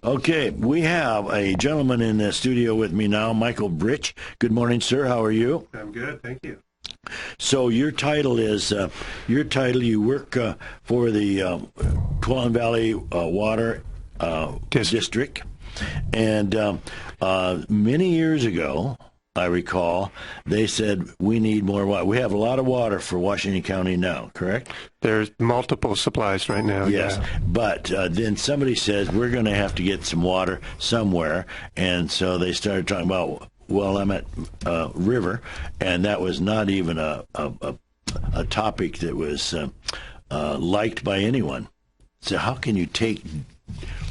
Okay, we have a gentleman in the studio with me now, Michael Britch. Good morning, sir. How are you? I'm good, thank you. So your title is, you work for the Tuolumne Valley Water District. And many years ago, I recall, they said we need more water. We have a lot of water for Washington County now, correct? There's multiple supplies right now. Yes, yeah. But then somebody says we're going to have to get some water somewhere, and so they started talking about Willamette River, and that was not even a topic that was liked by anyone. So how can you take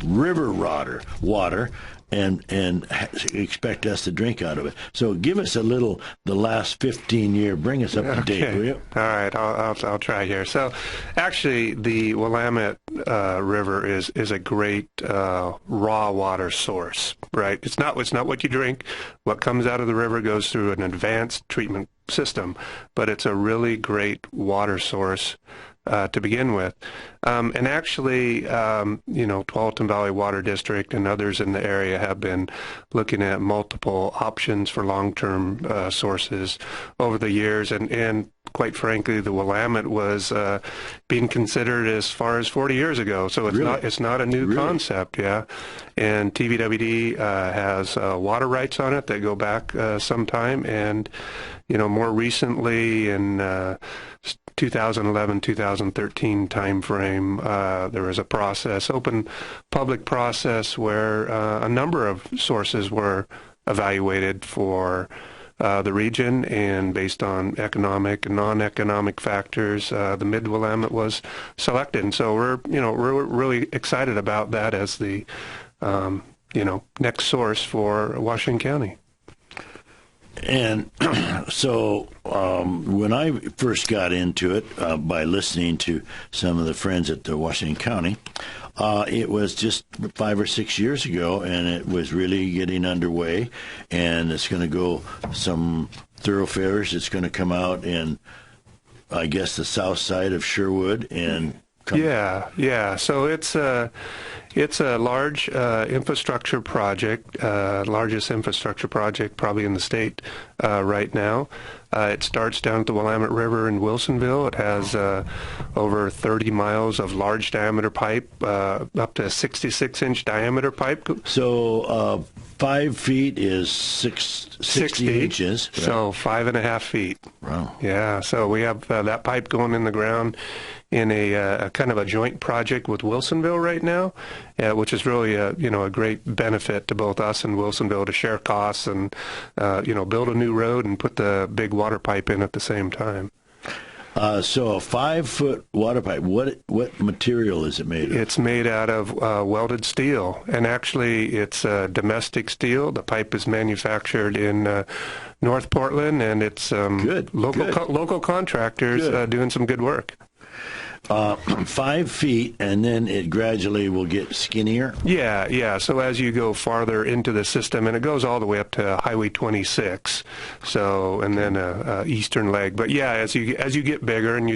river water and expect us to drink out of it? So give us a little, the last 15-year, bring us up to date, will you? All right, I'll try here. So actually, the Willamette River is a great raw water source, right? It's not what you drink. What comes out of the river goes through an advanced treatment system, but it's a really great water source to begin with. And actually, Tuolumne Valley Water District and others in the area have been looking at multiple options for long-term sources over the years. And quite frankly, the Willamette was being considered as far as 40 years ago. So it's not a new concept, yeah. And TVWD has water rights on it that go back some time. And, more recently in 2011-2013 timeframe, there was a process, open public process, where a number of sources were evaluated for the region, and based on economic and non-economic factors, the Mid-Willamette was selected. And so we're really excited about that as the next source for Washington County. And so when I first got into it, by listening to some of the friends at the Washington County, it was just 5 or 6 years ago, and it was really getting underway, and it's going to go some thoroughfares. It's going to come out in, I guess, the south side of Sherwood and Yeah. So it's a large infrastructure project, largest infrastructure project probably in the state right now. It starts down at the Willamette River in Wilsonville. It has over 30 miles of large diameter pipe, up to 66-inch diameter pipe. So 5 feet is 60 inches. Right? So 5.5 feet. Wow. Yeah, so we have that pipe going in the ground in a kind of a joint project with Wilsonville right now, which is really a great benefit to both us and Wilsonville to share costs and build a new road and put the big water pipe in at the same time. So a 5-foot water pipe, what material is it made of? It's made out of welded steel, and actually it's domestic steel. The pipe is manufactured in North Portland, and it's local contractors doing some good work. 5 feet, and then it gradually will get skinnier? Yeah. So as you go farther into the system, and it goes all the way up to Highway 26, and then a eastern leg. But yeah, as you get bigger and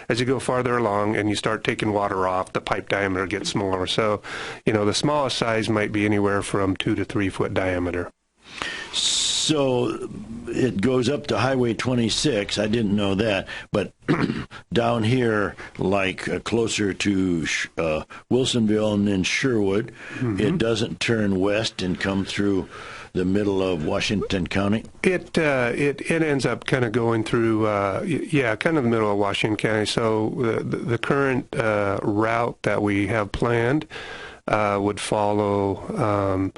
as you go farther along and you start taking water off, the pipe diameter gets smaller. So, the smallest size might be anywhere from 2 to 3 foot diameter. So it goes up to Highway 26. I didn't know that, but down here, like closer to Wilsonville and then Sherwood, it doesn't turn west and come through the middle of Washington County? It ends up kind of going through, kind of the middle of Washington County. So the current route that we have planned would follow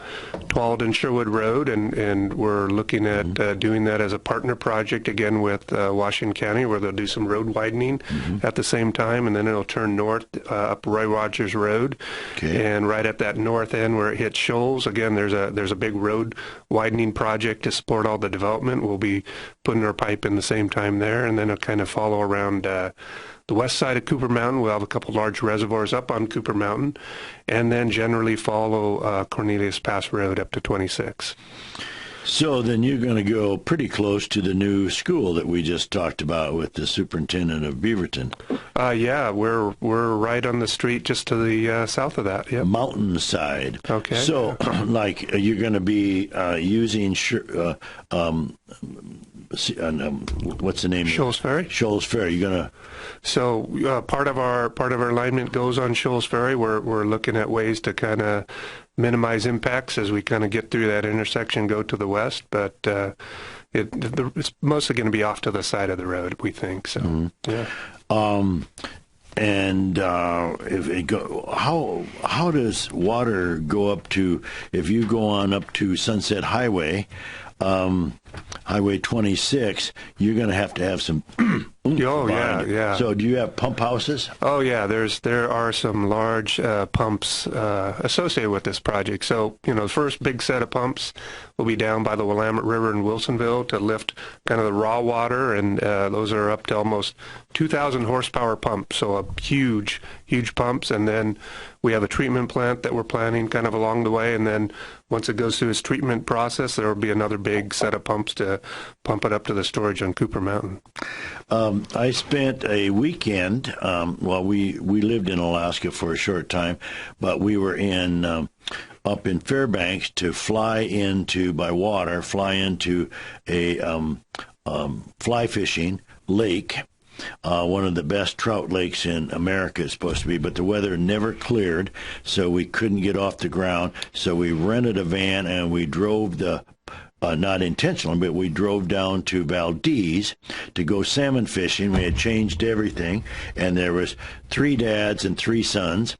Tuolumne Sherwood Road, and we're looking at doing that as a partner project again with Washington County, where they'll do some road widening at the same time, and then it'll turn north up Roy Rogers Road, and right at that north end where it hits Shoals, again there's a big road widening project to support all the development. We'll be putting our pipe in the same time there, and then it'll kind of follow around the west side of Cooper Mountain. We'll have a couple large reservoirs up on Cooper Mountain, and then generally follow Cornelius Pass Road up to 26. So then you're going to go pretty close to the new school that we just talked about with the superintendent of Beaverton. Yeah, we're right on the street just to the south of that. Yep. Mountainside. Okay. So, like, you're going to be using what's the name? Shoals Ferry. Shoals Ferry. You're going to. So part of our alignment goes on Shoals Ferry. We're looking at ways to kind of minimize impacts as we kind of get through that intersection, go to the west, but it's mostly going to be off to the side of the road, we think. So, yeah. And if it how does water go up to, if you go on up to Sunset Highway, Highway 26, you're going to have some. Yeah. So do you have pump houses? Oh yeah, there are some large pumps associated with this project. So the first big set of pumps will be down by the Willamette River in Wilsonville to lift kind of the raw water, and those are up to almost 2,000 horsepower pumps. So a huge pumps, and then we have a treatment plant that we're planning kind of along the way, and then once it goes through its treatment process, there will be another big set of pumps to pump it up to the storage on Cooper Mountain. I spent a weekend, we lived in Alaska for a short time, but we were up in Fairbanks to fly into a fly fishing lake. One of the best trout lakes in America is supposed to be, but the weather never cleared, so we couldn't get off the ground. So we rented a van and we drove not intentionally, but we drove down to Valdez to go salmon fishing. We had changed everything, and there was 3 dads and 3 sons,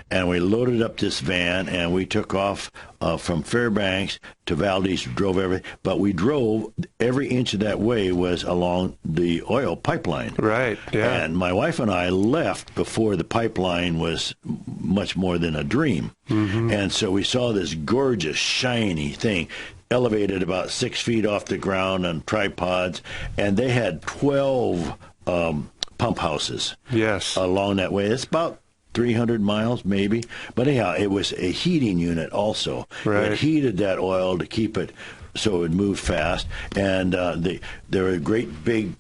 and we loaded up this van, and we took off from Fairbanks to Valdez, drove everything, but we drove every inch of that way was along the oil pipeline. Right, yeah. And my wife and I left before the pipeline was much more than a dream. Mm-hmm. And so we saw this gorgeous, shiny thing, elevated about 6 feet off the ground on tripods, and they had 12 pump houses. Yes. Along that way. It's about 300 miles maybe, but anyhow, it was a heating unit also. Right. It heated that oil to keep it so it would move fast, and there were great big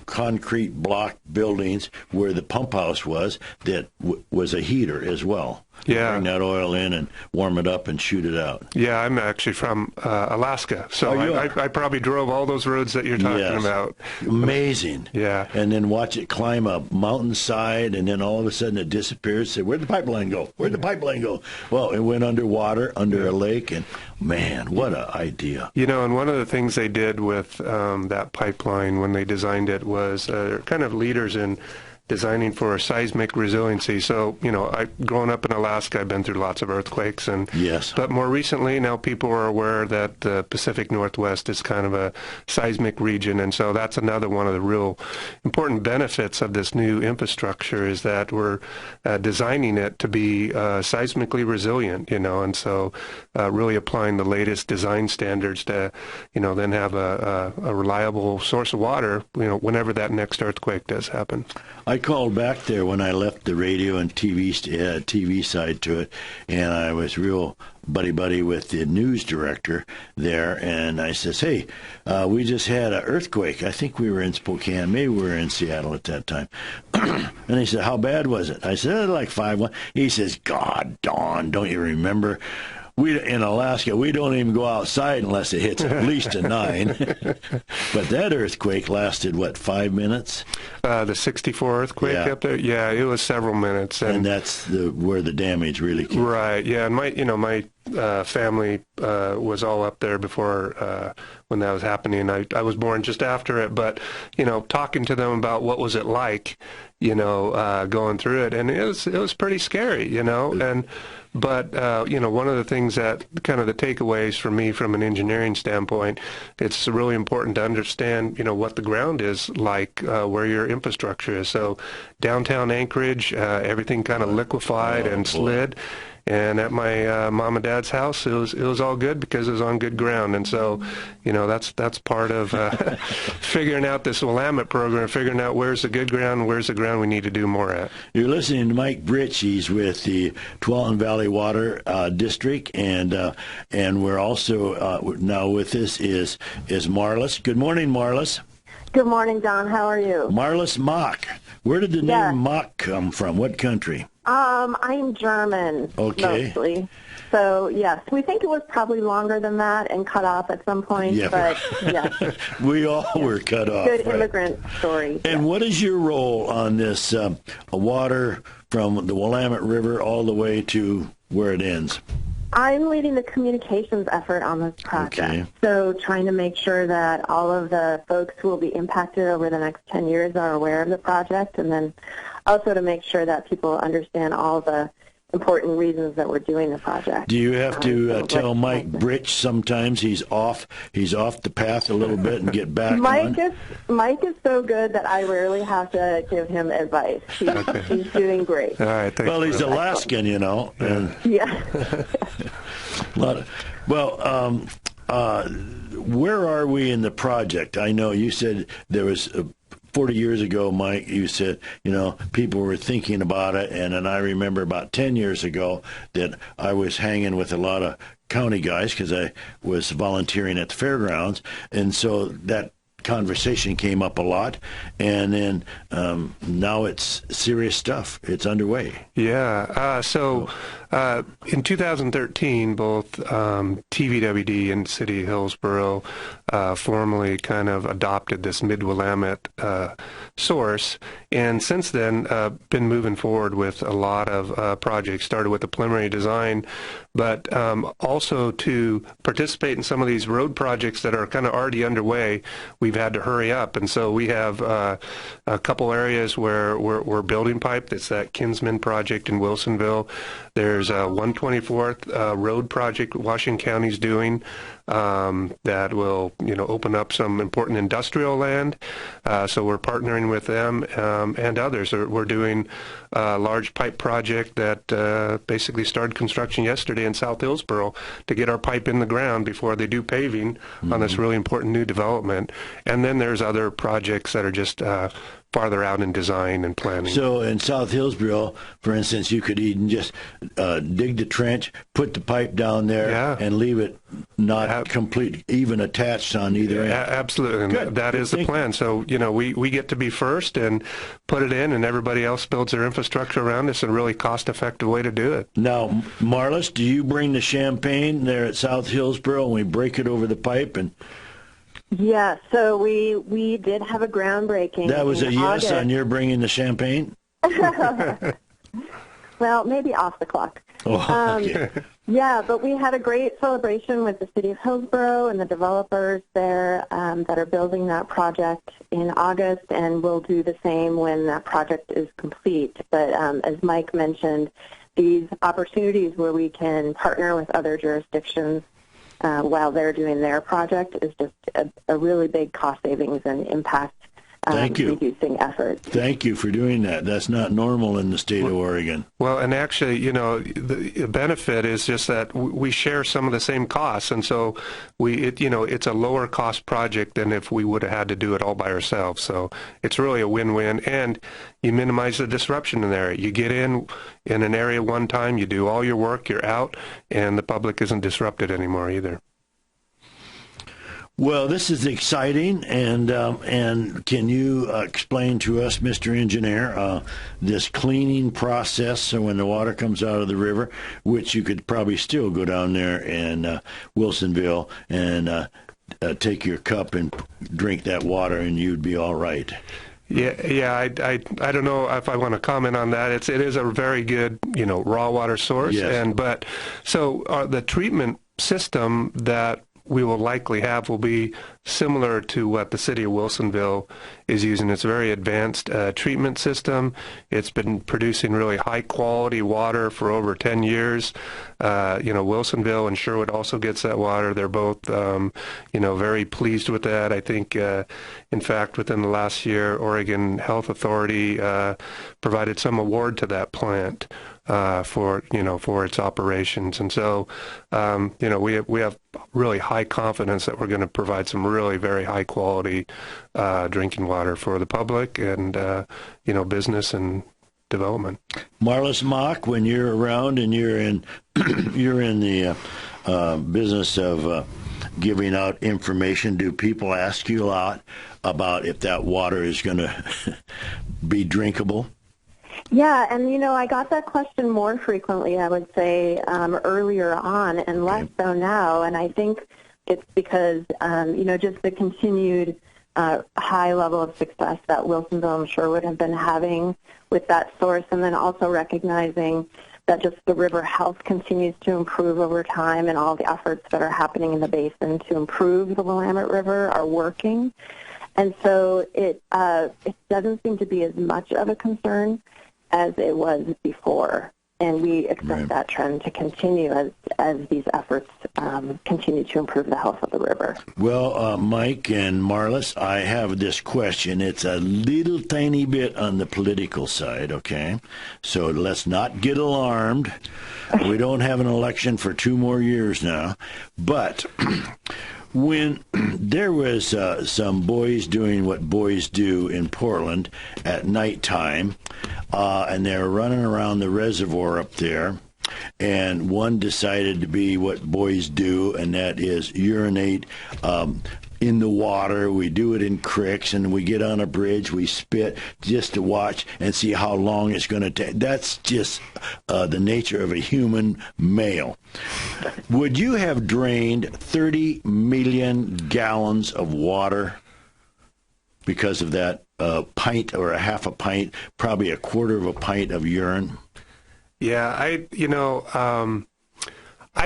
concrete block buildings where the pump house was that was a heater as well. Yeah. Bring that oil in and warm it up and shoot it out. Yeah, I'm actually from Alaska, so I probably drove all those roads that you're talking about. Amazing. Yeah. And then watch it climb a mountainside, and then all of a sudden it disappears. Say, where'd the pipeline go? Where'd the pipeline go? Well, it went underwater, under a lake, and man, what an idea. And one of the things they did with that pipeline when they designed it was kind of leaders in designing for seismic resiliency. So, growing up in Alaska, I've been through lots of earthquakes, and yes. But more recently, now people are aware that the Pacific Northwest is kind of a seismic region, and so that's another one of the real important benefits of this new infrastructure is that we're designing it to be seismically resilient, and so really applying the latest design standards to, then have a reliable source of water, whenever that next earthquake does happen. I called back there when I left the radio and TV side to it, and I was real buddy with the news director there, and I says, hey, we just had an earthquake. I think we were in Spokane, maybe we were in Seattle at that time. And he said, how bad was it? I said, like 5.1. He says, God, Don, don't you remember? In Alaska, we don't even go outside unless it hits at least a 9. But that earthquake lasted, 5 minutes? The 64 earthquake up there? Yeah, it was several minutes. And that's where the damage really came. Right, yeah. And my family was all up there before when that was happening. I was born just after it, but, talking to them about what was it like, going through it, and it was pretty scary, But, one of the things that kind of the takeaways for me from an engineering standpoint, it's really important to understand, what the ground is like, where your infrastructure is. So downtown Anchorage, everything kind of liquefied and slid. And at my mom and dad's house, it was all good because it was on good ground. And so, that's part of figuring out this Willamette program, figuring out where's the good ground and where's the ground we need to do more at. You're listening to Mike Britch. He's with the Tualatin Valley Water District, and we're also now with us is Marlys. Good morning, Marlys. Good morning, Don. How are you? Marlys Mock. Where did the name Mock come from? What country? I'm German, mostly. So, yes, we think it was probably longer than that and cut off at some point, but yes. We all were cut off. Good immigrant story. And what is your role on this water from the Willamette River all the way to where it ends? I'm leading the communications effort on this project. Okay. So trying to make sure that all of the folks who will be impacted over the next 10 years are aware of the project, and then also to make sure that people understand all the important reasons that we're doing the project. Do you have to tell Mike Britch sometimes he's off the path a little bit and get back Mike is so good that I rarely have to give him advice. He's doing great. All right, well, he's Alaskan, And yeah. Where are we in the project? I know you said there was 40 years ago, Mike, you said, people were thinking about it, and then I remember about 10 years ago that I was hanging with a lot of county guys because I was volunteering at the fairgrounds, and so that conversation came up a lot, and then now it's serious stuff. It's underway. Yeah. So in 2013, both TVWD and City of Hillsborough formally kind of adopted this Mid-Willamette source, and since then been moving forward with a lot of projects. Started with the preliminary design, but also to participate in some of these road projects that are kind of already underway. We've had to hurry up, and so we have a couple areas where we're building pipe. That's that Kinsman project in Wilsonville. There's a 124th road project Washington County's doing that will, open up some important industrial land. So we're partnering with them and others. We're doing a large pipe project that basically started construction yesterday in South Hillsborough to get our pipe in the ground before they do paving on this really important new development. And then there's other projects that are just farther out in design and planning. So in South Hillsborough, for instance, you could even just dig the trench, put the pipe down there, and leave it not complete, even attached on either end. Absolutely, and that is the plan. So, we get to be first and put it in, and everybody else builds their infrastructure around us. A really cost-effective way to do it. Now, Marlys, do you bring the champagne there at South Hillsborough and we break it over the pipe? And yeah, so we did have a groundbreaking. That was a yes on your bringing the champagne? Well, maybe off the clock. Oh, okay. Yeah, but we had a great celebration with the City of Hillsborough and the developers there that are building that project in August, and we'll do the same when that project is complete. But as Mike mentioned, these opportunities where we can partner with other jurisdictions while they're doing their project is just a really big cost savings and impact reducing effort. Thank you for doing that. That's not normal in the state of Oregon. Well, and actually, the benefit is just that we share some of the same costs, and so it's a lower cost project than if we would have had to do it all by ourselves. So it's really a win-win, and you minimize the disruption in there. You get in an area one time, you do all your work, you're out, and the public isn't disrupted anymore either. Well, this is exciting, and can you explain to us, Mr. Engineer, this cleaning process so when the water comes out of the river, which you could probably still go down there in Wilsonville and take your cup and drink that water and you'd be all right? Yeah. I don't know if I want to comment on that. It is a very good, raw water source. Yes. So the treatment system that we will likely have will be similar to what the city of Wilsonville is using. It's a very advanced treatment system. It's been producing really high quality water for over 10 years. Wilsonville and Sherwood also gets that water. They're both, very pleased with that. I think, in fact, within the last year, Oregon Health Authority provided some award to that plant. for its operations. And so we have really high confidence that we're going to provide some really very high quality drinking water for the public and business and development. Marlys Mock, when you're around and you're in the business of giving out information, do people ask you a lot about if that water is going to be drinkable? Yeah, and I got that question more frequently, I would say, earlier on, and less so now. And I think it's because, just the continued high level of success that Wilsonville and Sherwood have been having with that source, and then also recognizing that just the river health continues to improve over time, and all the efforts that are happening in the basin to improve the Willamette River are working. And so it doesn't seem to be as much of a concern as it was before, and we expect that trend to continue as these efforts continue to improve the health of the river. Well, Mike and Marlys, I have this question. It's a little tiny bit on the political side, okay? So let's not get alarmed. We don't have an election for 2 more years now. But when there was some boys doing what boys do in Portland at nighttime, and they were running around the reservoir up there, and one decided to be what boys do, and that is urinate in the water. We do it in creeks, and we get on a bridge, we spit just to watch and see how long it's going to take. That's just the nature of a human male. Would you have drained 30 million gallons of water because of that pint or a half a pint, probably a quarter of a pint of urine? Yeah, I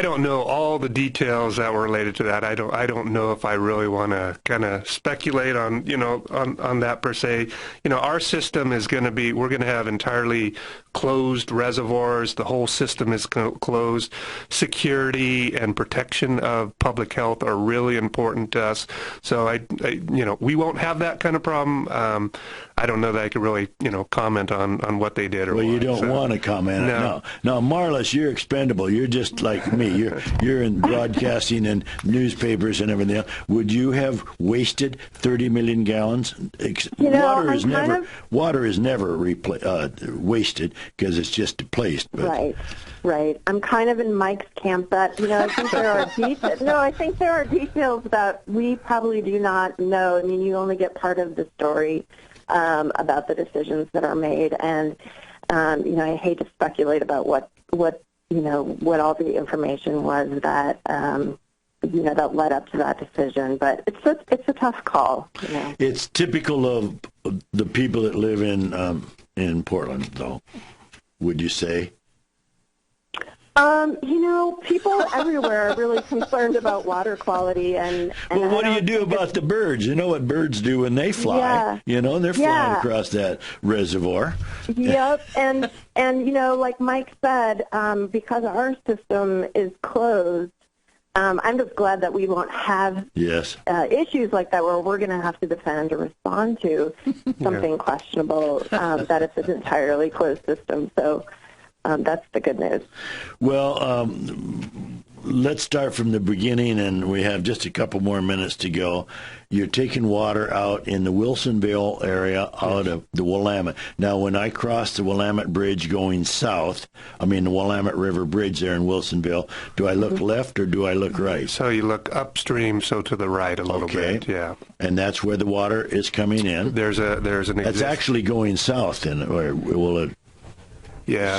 don't know all the details that were related to that. I don't know if I really want to kind of speculate on on that per se. Our system is going to be, we're going to have entirely closed reservoirs. The whole system is closed. Security and protection of public health are really important to us. So we won't have that kind of problem. I don't know that I could really, comment on what they did or well, why. You don't want to comment. No. Now, Marlys, you're expendable. You're just like me. You're in broadcasting and newspapers and everything else. Would you have wasted 30 million gallons? Water is never wasted because it's just displaced. But. Right. I'm kind of in Mike's camp that, I think there are details. No, I think there are details that we probably do not know. I mean, you only get part of the story about the decisions that are made, and I hate to speculate about what all the information was that that led up to that decision. But it's a tough call. It's typical of the people that live in Portland, though. Would you say? People everywhere are really concerned about water quality, and well, what do you do about the birds? You know what birds do when they fly? Yeah. They're flying across that reservoir. Yep, and like Mike said, because our system is closed, I'm just glad that we won't have issues like that where we're going to have to defend or respond to something questionable that it's an entirely closed system. So. That's the good news. Well, let's start from the beginning, and we have just a couple more minutes to go. You're taking water out in the Wilsonville area out of the Willamette. Now, when I cross the Willamette Bridge going south, the Willamette River Bridge there in Wilsonville, do I look left or do I look right? So you look upstream, so to the right a little bit, yeah. And that's where the water is coming in? There's an That's actually going south, then, or will it? Yeah,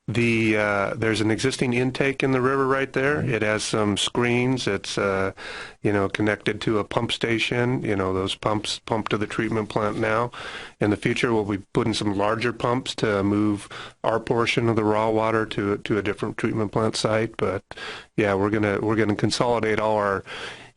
there's an existing intake in the river right there. It has some screens. It's connected to a pump station. Those pumps pump to the treatment plant now. In the future, we'll be putting some larger pumps to move our portion of the raw water to a different treatment plant site. But yeah, we're gonna consolidate all our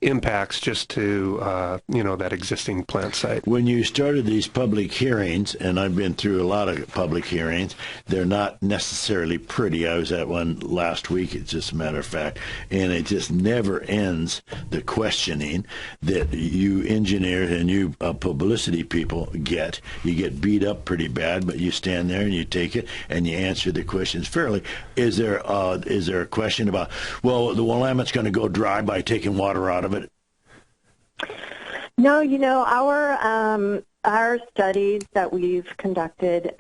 impacts just to that existing plant site. When you started these public hearings, and I've been through a lot of public hearings, they're not necessarily pretty. I was at one last week, it's just a matter of fact, and it just never ends, the questioning that you engineers and you publicity people get. You get beat up pretty bad, but you stand there and you take it and you answer the questions fairly. Is there a question about, well, the Willamette's going to go dry by taking water out of it? No, our studies that we've conducted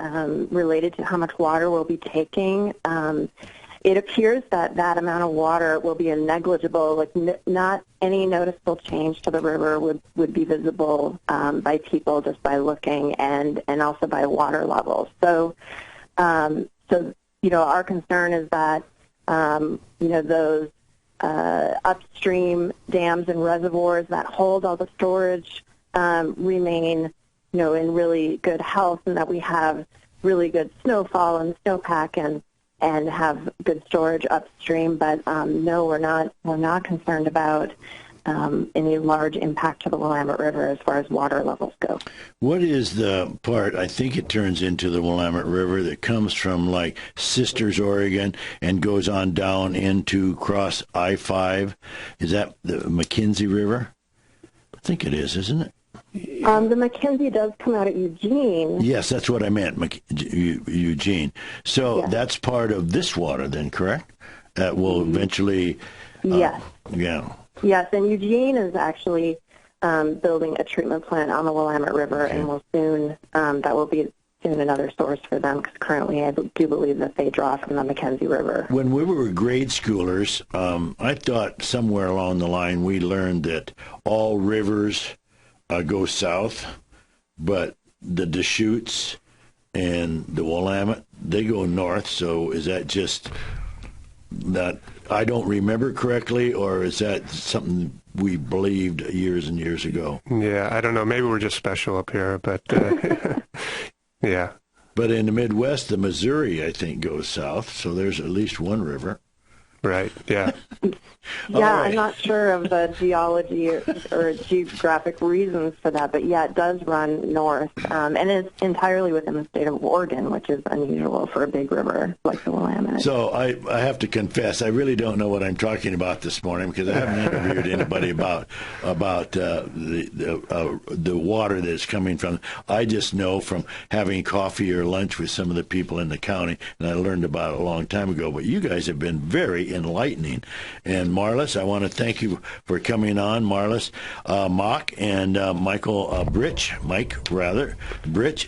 related to how much water we'll be taking, it appears that amount of water will be a negligible, not any noticeable change to the river would be visible by people just by looking, and also by water levels. So our concern is that those upstream dams and reservoirs that hold all the storage remain, in really good health, and that we have really good snowfall and snowpack and have good storage upstream. But no, we're not concerned about any large impact to the Willamette River as far as water levels go. What is the part, I think it turns into the Willamette River, that comes from like Sisters, Oregon, and goes on down into cross I-5? Is that the McKenzie River? I think it is, isn't it? The McKenzie does come out at Eugene. Yes, that's what I meant, Eugene. So yes. That's part of this water then, correct? That will eventually... yes. Yeah. Yes, and Eugene is actually building a treatment plant on the Willamette River, and will soon, that will be soon another source for them, because currently I do believe that they draw from the McKenzie River. When we were grade schoolers, I thought somewhere along the line we learned that all rivers go south, but the Deschutes and the Willamette, they go north. So is that just that I don't remember correctly, or is that something we believed years and years ago? Yeah, I don't know. Maybe we're just special up here, but yeah. But in the Midwest, the Missouri, I think, goes south, so there's at least one river. Right, yeah. Yeah, I'm not sure of the geology or geographic reasons for that, but yeah, it does run north, and it's entirely within the state of Oregon, which is unusual for a big river like the Willamette. So I have to confess, I really don't know what I'm talking about this morning, because I haven't interviewed anybody about the water that's coming from. I just know from having coffee or lunch with some of the people in the county, and I learned about it a long time ago. But you guys have been very enlightening. And Marlys, I want to thank you for coming on, Marlys Mock and Michael Britch,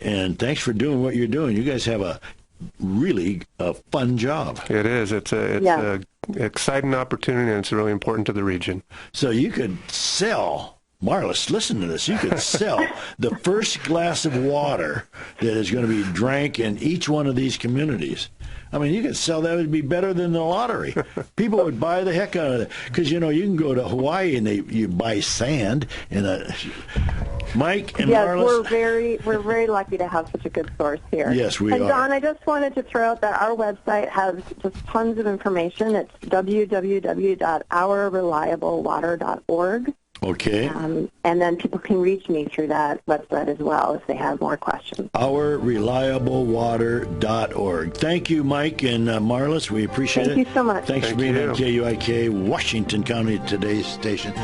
and thanks for doing what you're doing. You guys have a really fun job. It is. It's a exciting opportunity, and it's really important to the region. So you could sell, Marlys, listen to this. You could sell the first glass of water that is going to be drank in each one of these communities. I mean, you could sell that. It would be better than the lottery. People would buy the heck out of it. Because, you can go to Hawaii and you buy sand. Mike and Marlys. We're very lucky to have such a good source here. Yes, we are. And Don, I just wanted to throw out that our website has just tons of information. It's www.ourreliablewater.org. Okay. And then people can reach me through that website as well if they have more questions. Ourreliablewater.org. Thank you, Mike and Marlys. We appreciate it. Thank you so much. Thanks for being on KUIK, Washington County, today's station.